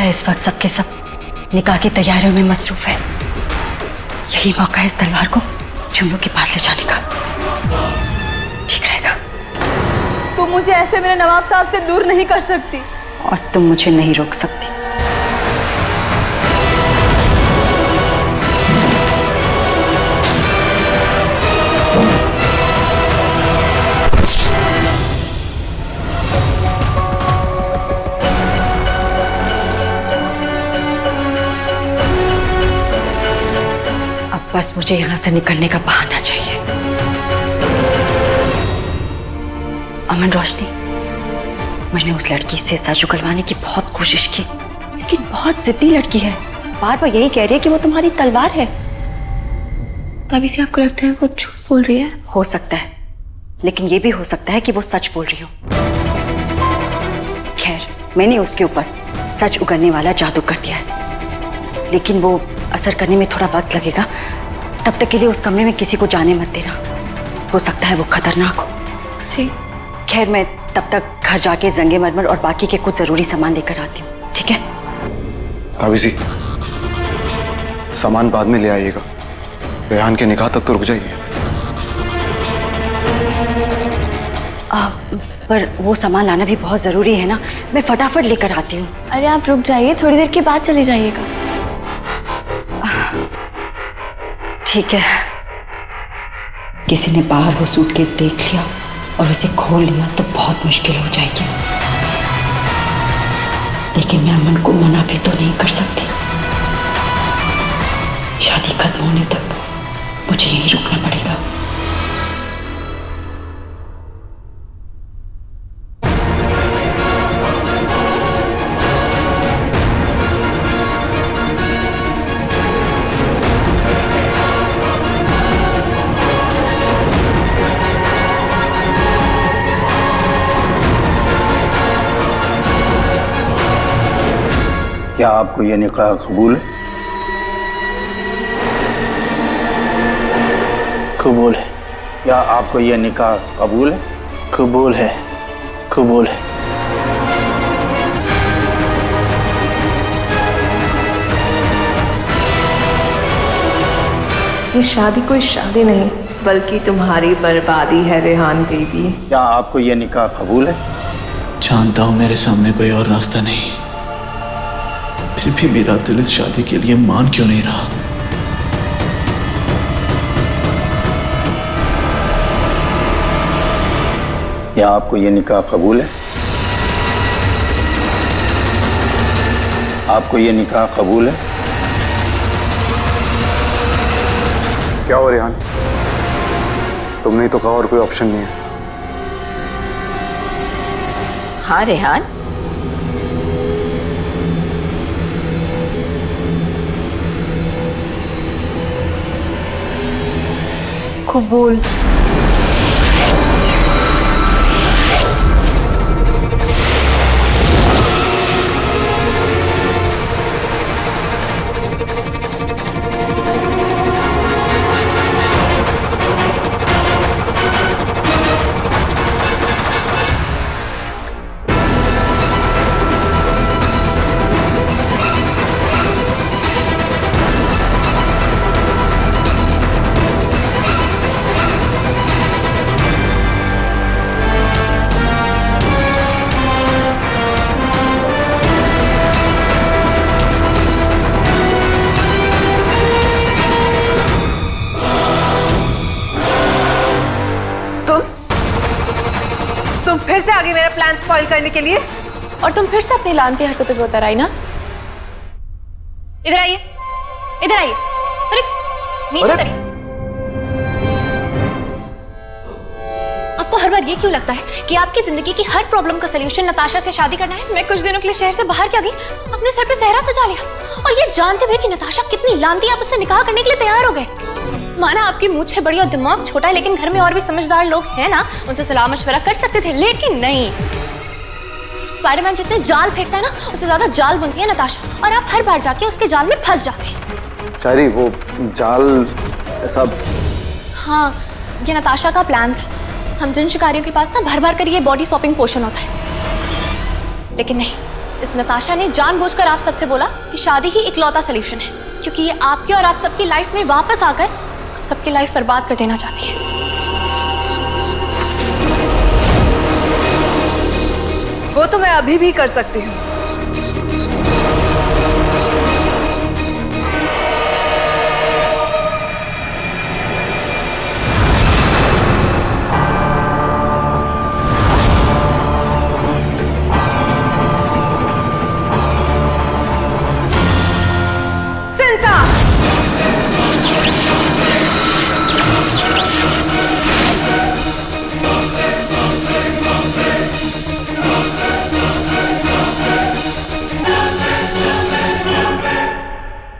इस वक्त सबके सब निकाह की तैयारियों में मसरूफ है। यही मौका है इस तलवार को जुम्मू के पास ले जाने का। ठीक रहेगा। तुम मुझे ऐसे मेरे नवाब साहब से दूर नहीं कर सकती। और तुम मुझे नहीं रोक सकती। अब बस मुझे यहां से निकलने का बहाना चाहिए। अमन रोशनी, मैंने उस लड़की से सच उगलवाने की बहुत कोशिश की, लेकिन बहुत जिद्दी लड़की है। बार बार यही कह रही है कि वो तुम्हारी तलवार है। तो अभी से आपको लगता है वो झूठ बोल रही है? हो सकता है, लेकिन ये भी हो सकता है कि वो सच बोल रही हो। खैर, मैंने उसके ऊपर सच उगलने वाला जादू कर दिया है, लेकिन वो असर करने में थोड़ा वक्त लगेगा। तब तक के लिए उस कमरे में किसी को जाने मत देना। हो सकता है वो खतरनाक हो। जी। खैर, मैं तब तक घर जाके जंगे मरमर और बाकी के कुछ जरूरी सामान लेकर आती हूँ। ठीक है? ताबीज़ी, सामान बाद में ले आइएगा। रेहान के निकाह तक तो रुक जाइए। पर वो सामान लाना भी बहुत जरूरी है ना। मैं फटाफट लेकर आती हूँ। अरे आप रुक जाइए, थोड़ी देर के बाद चले जाइएगा। ठीक है। किसी ने बाहर वो सूटकेस देख लिया और उसे खोल लिया तो बहुत मुश्किल हो जाएगी। लेकिन मैं अमन को मना भी तो नहीं कर सकती। शादी खत्म होने तक मुझे यहीं रुकना पड़ेगा। क्या आपको ये निकाह कबूल है? कबूल है। क्या आपको ये निकाह कबूल है? कबूल है। कबूल है। ये शादी कोई शादी नहीं बल्कि तुम्हारी बर्बादी है रेहान बेबी। क्या आपको ये निकाह कबूल है? जानता हूं मेरे सामने कोई और रास्ता नहीं, फिर भी मेरा दिल इस शादी के लिए मान क्यों नहीं रहा? क्या आपको ये निकाह कबूल है? आपको ये निकाह कबूल है? क्या हो रेहान, तुमने तो कहा और कोई ऑप्शन नहीं है। हाँ रेहान, कबूल। फिर से आगे मेरा प्लान स्पॉइल करने के लिए। और तुम फिर से अपनी लानती हरकतों पे उतर आई ना। इधर आइए, इधर आइए। अरे नीचे उतरिए। आपको हर बार ये क्यों लगता है कि आपकी जिंदगी की हर प्रॉब्लम का सलूशन नताशा से शादी करना है? मैं कुछ दिनों के लिए शहर से बाहर क्या गई, अपने सर पे सहरा सजा लिया और ये जानते हुए कि नताशा कितनी लानती, आप उससे निकाह करने के लिए तैयार हो गए। माना आपकी मूंछें बड़ी और दिमाग छोटा है, लेकिन घर में और भी समझदार लोग हैं ना, उनसे सलाह मशवरा कर सकते थे, लेकिन नहीं। स्पाइडरमैन जितने जाल फेंकता है ना, उससे ज्यादा जाल बुनती है नताशा, और आप हर बार जाके उसके जाल में फंस जाते हैं। शायरी, वो जाल ऐसा। हाँ, ये नताशा का प्लान था। हम जिन शिकारियों के पास ना भर भर कर ये बॉडी शॉपिंग पोशन होता है, लेकिन नहीं, इस नताशा ने जानबूझकर आप सबसे बोला कि शादी ही इकलौता सलूशन है, क्योंकि ये आपके और आप सबकी लाइफ में वापस आकर आप सबकी लाइफ बर्बाद कर देना चाहती है। वो तो मैं अभी भी कर सकती हूँ।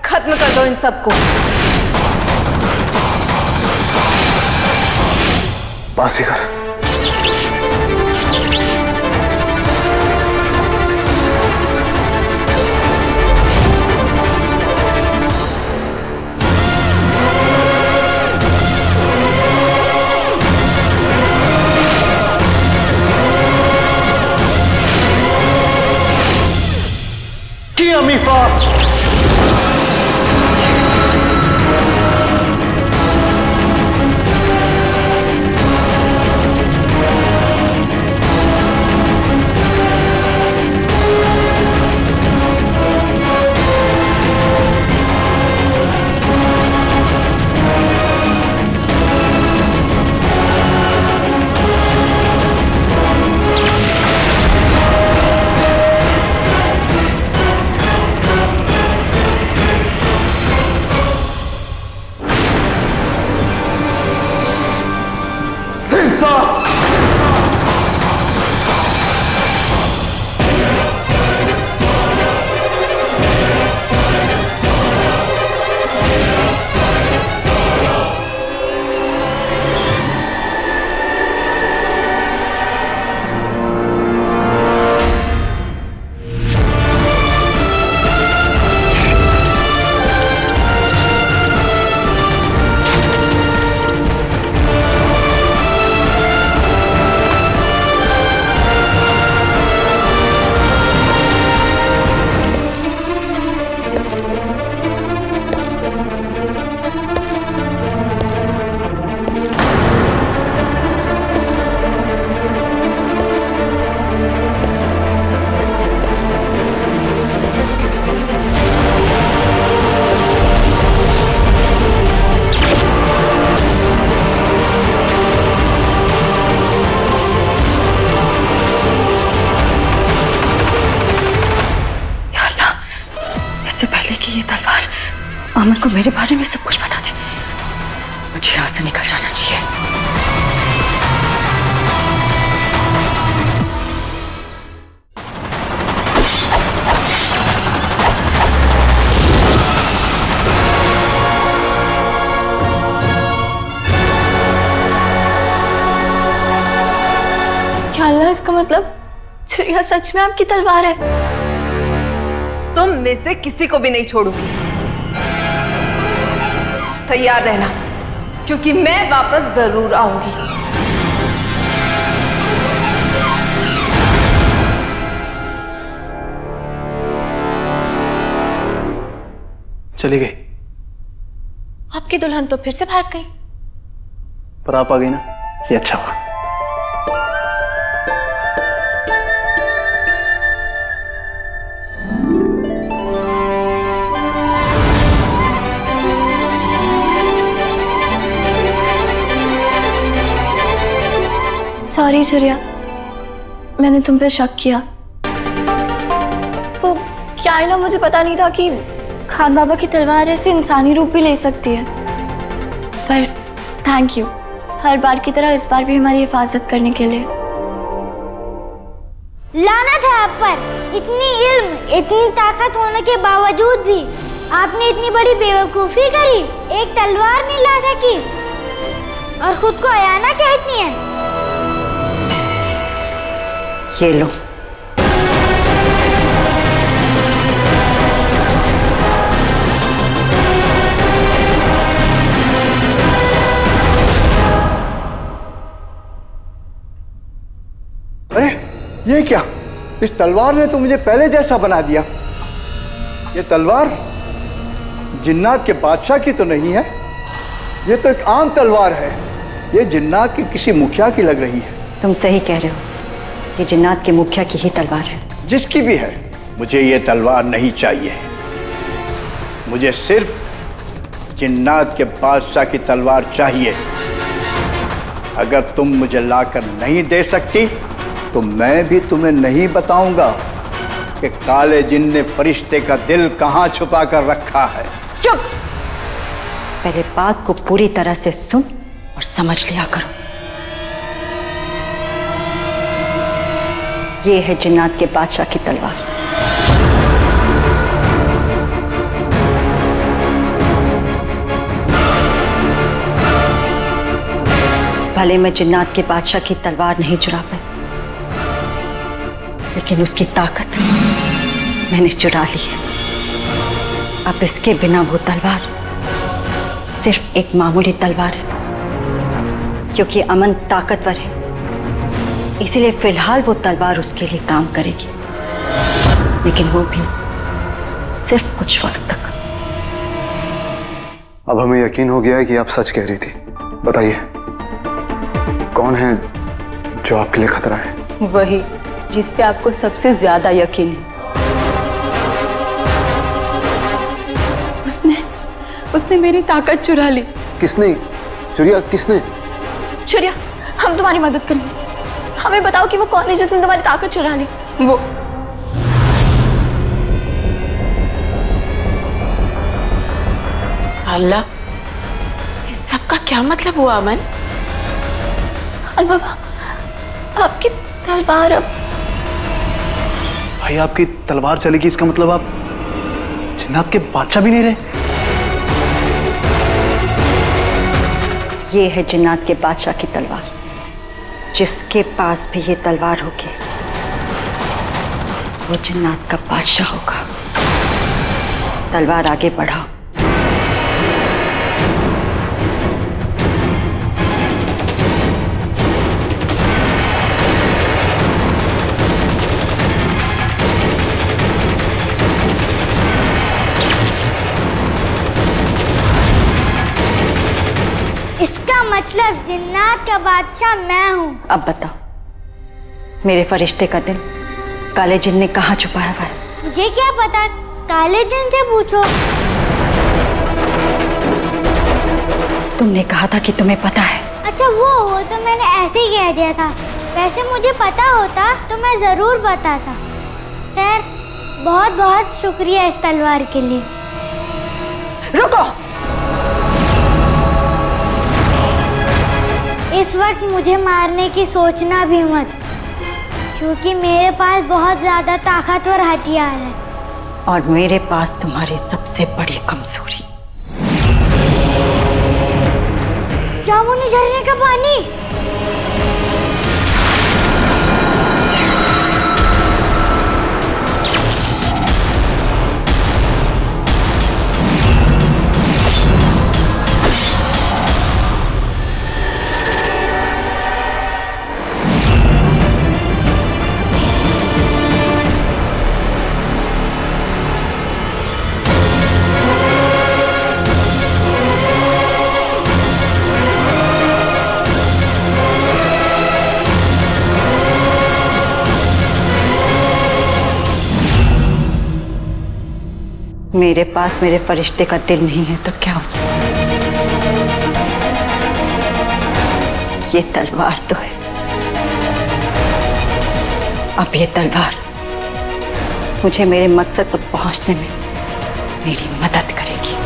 खत्म कर दो इन सबको। बाजीगर, किया मीफा। अमन को मेरे बारे में सब कुछ बता दे। मुझे यहाँ से निकल जाना चाहिए। क्या अल्लाह, इसका मतलब छुरिया सच में आपकी तलवार है? तुम में से किसी को भी नहीं छोड़ूंगी। तैयार रहना, क्योंकि मैं वापस जरूर आऊंगी। चली गई? आपकी दुल्हन तो फिर से भाग गई। पर आप आ गई ना, ये अच्छा हुआ। सॉरी छुरिया, मैंने तुम पे शक किया। वो क्या है ना, मुझे पता नहीं था कि खान बाबा की तलवार ऐसे इंसानी रूप भी ले सकती है। पर थैंक यू, हर बार की तरह इस बार भी हमारी हिफाजत करने के लिए। लानत है आप पर, इतनी इल्म, इतनी ताकत होने के बावजूद भी आपने इतनी बड़ी बेवकूफ़ी करी। एक तलवार नहीं ला सकी और खुद को अयाना कहती है। ये लो। अरे ये क्या? इस तलवार ने तो मुझे पहले जैसा बना दिया। ये तलवार जिन्नात के बादशाह की तो नहीं है, ये तो एक आम तलवार है। ये जिन्नात के किसी मुखिया की लग रही है। तुम सही कह रहे हो, ये जिन्नात के मुखिया की ही तलवार है। जिसकी भी है, मुझे ये तलवार नहीं चाहिए। मुझे सिर्फ जिन्नात के बादशाह की तलवार चाहिए। अगर तुम मुझे लाकर नहीं दे सकती तो मैं भी तुम्हें नहीं बताऊंगा कि काले जिन्न ने फरिश्ते का दिल कहां छुपा कर रखा है। चुप! पहले बात को पूरी तरह से सुन और समझ लिया करो। ये है जिन्नात के बादशाह की तलवार। भले मैं जिन्नात के बादशाह की तलवार नहीं चुरा पाई, लेकिन उसकी ताकत मैंने चुरा ली है। अब इसके बिना वो तलवार सिर्फ एक मामूली तलवार है। क्योंकि अमन ताकतवर है, इसीलिए फिलहाल वो तलवार उसके लिए काम करेगी, लेकिन वो भी सिर्फ कुछ वक्त तक। अब हमें यकीन हो गया है कि आप सच कह रही थी। बताइए, कौन है जो आपके लिए खतरा है? वही जिस पे आपको सबसे ज्यादा यकीन है। उसने मेरी ताकत चुरा ली। किसने चुरिया? किसने? चुरिया, हम तुम्हारी मदद करेंगे। हमें बताओ कि वो कौन है जिसने तुम्हारी ताकत चुरा ली। वो अल्लाह, इस सब का क्या मतलब हुआ अमन? अलबाबा, आपकी तलवार अब भाई आपकी तलवार चलेगी, इसका मतलब आप जिन्नात के बादशाह भी नहीं रहे? ये है जिन्नात के बादशाह की तलवार। जिसके पास भी ये तलवार होगी वो जिन्नात का बादशाह होगा। तलवार आगे बढ़ाओ। इसका मतलब जिन्नात का बादशाह मैं हूँ। अब बताओ, मेरे फरिश्ते का दिल काले जिन्न ने कहाँ छुपाया हुआ है? मुझे क्या पता, काले जिन्न से पूछो। तुमने कहा था कि तुम्हें पता है। अच्छा वो तो मैंने ऐसे ही कह दिया था। वैसे मुझे पता होता तो मैं जरूर बताता। खैर, बहुत बहुत शुक्रिया इस तलवार के लिए। रुको! इस वक्त मुझे मारने की सोचना भी मत, क्योंकि मेरे पास बहुत ज्यादा ताकतवर हथियार है। और मेरे पास तुम्हारी सबसे बड़ी कमजोरी, जामुनी झरने का पानी। मेरे पास मेरे फरिश्ते का दिल नहीं है तो क्या हो? ये तलवार तो है। अब ये तलवार मुझे मेरे मकसद तक पहुंचने में मेरी मदद करेगी।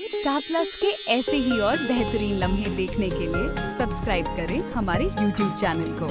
स्टार प्लस के ऐसे ही और बेहतरीन लम्हे देखने के लिए सब्सक्राइब करें हमारे YouTube चैनल को।